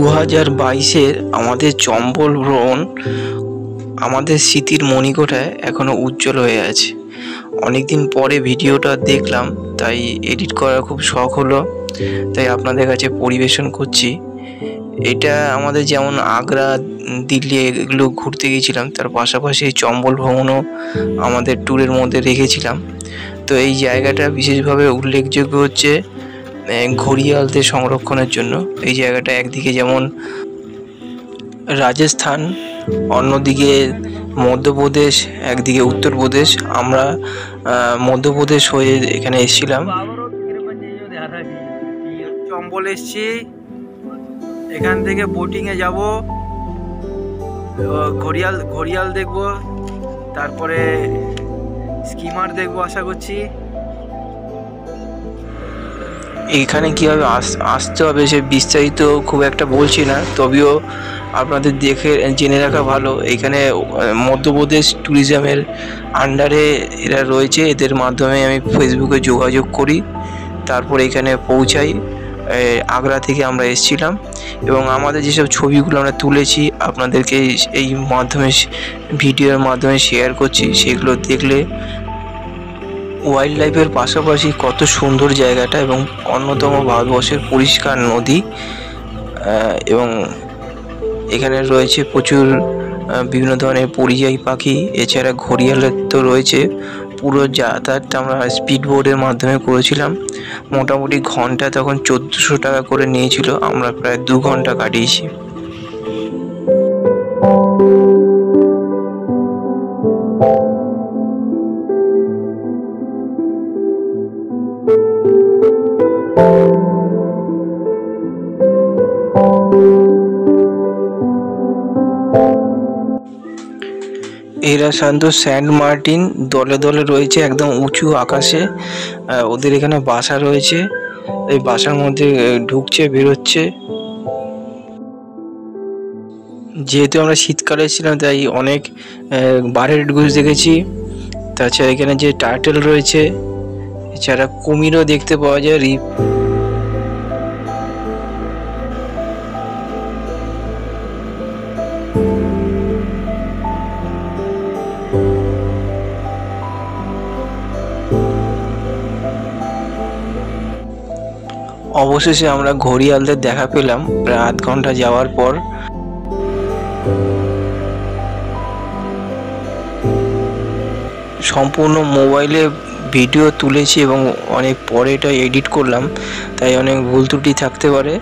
2022-এর আমাদের চম্বল ভ্রমণ আমাদের স্মৃতির মণিকোঠায় এখনো উজ্জ্বল হয়ে আছে। অনেকদিন পরে ভিডিওটা দেখলাম, তাই এডিট করার খুব শখ হলো, তাই আপনাদের কাছে পরিবেশন করছি। এটা আমাদের যেমন আগ্রা, দিল্লি এগুলো ঘুরতে গিয়েছিলাম, তার পাশাপাশি চম্বল ভ্রমণও আমাদের ট্যুরের মধ্যে রেখেছিলাম। তো এই জায়গাটা বিশেষভাবে উল্লেখযোগ্য হচ্ছে ঘড়িয়ালদের সংরক্ষণের জন্য। এই জায়গাটা একদিকে যেমন রাজস্থান, অন্যদিকে মধ্যপ্রদেশ, একদিকে উত্তরপ্রদেশ। আমরা মধ্যপ্রদেশ হয়ে এখানে এসেছিলাম। চম্বল এসছি, এখান থেকে বোটিংয়ে যাব, ঘড়িয়াল দেখব, তারপরে স্কিমার দেখবো আশা করছি। এইখানে কীভাবে আসতে হবে সে বিস্তারিত খুব একটা বলছি না, তবেও আপনাদের দেখে জেনে রাখা ভালো। এখানে মধ্যপ্রদেশ ট্যুরিজমের আন্ডারে এরা রয়েছে, এদের মাধ্যমে আমি ফেসবুকে যোগাযোগ করি, তারপর এখানে পৌঁছাই। আগ্রা থেকে আমরা এসেছিলাম এবং আমাদের যেসব ছবিগুলো আমরা তুলেছি আপনাদেরকে এই মাধ্যমে, ভিডিওর মাধ্যমে শেয়ার করছি। সেগুলো দেখলে ওয়াইল্ড লাইফের পাশাপাশি কত সুন্দর জায়গাটা, এবং অন্যতম ভারতবর্ষের পরিষ্কার নদী, এবং এখানে রয়েছে প্রচুর বিভিন্ন ধরনের পরিযায়ী পাখি। এছাড়া ঘড়িয়ালের তো রয়েছে। পুরো যাতায়াতটা আমরা স্পিড বোর্ডের মাধ্যমে করেছিলাম। মোটামুটি ঘন্টা তখন 1400 টাকা করে নিয়েছিল, আমরা প্রায় 2 ঘন্টা কাটিয়েছি। এরা সাধারণত সেন্ট মার্টিন দলে দলে রয়েছে একদম উঁচু আকাশে। ওদের এখানে বাসা রয়েছে, এই বাসার মধ্যে ঢুকছে বেরোচ্ছে। যেহেতু আমরা শীতকালে ছিলাম তাই অনেক বারের গুজ দেখেছি। তাছাড়া এখানে যে টার্টেল রয়েছে, এছাড়া কুমিরও দেখতে পাওয়া যায়। অবশেষে আমরা ঘড়িয়ালদের দেখা পেলাম প্রায় 8 ঘন্টা যাওয়ার পর। সম্পূর্ণ মোবাইলে ভিডিও তুলেছি এবং অনেক পরে এটা এডিট করলাম, তাই অনেক ভুল ত্রুটি থাকতে পারে।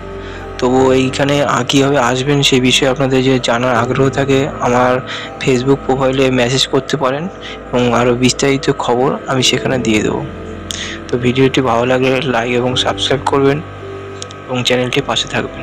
তবু এইখানে কীভাবে আসবেন সেই বিষয়ে আপনাদের যে জানার আগ্রহ থাকে, আমার ফেসবুক প্রোফাইলে মেসেজ করতে পারেন এবং আরও বিস্তারিত খবর আমি সেখানে দিয়ে দেবো। তো ভিডিওটি ভালো লাগলে লাইক এবং সাবস্ক্রাইব করবেন এবং চ্যানেলটি পাশে থাকবেন।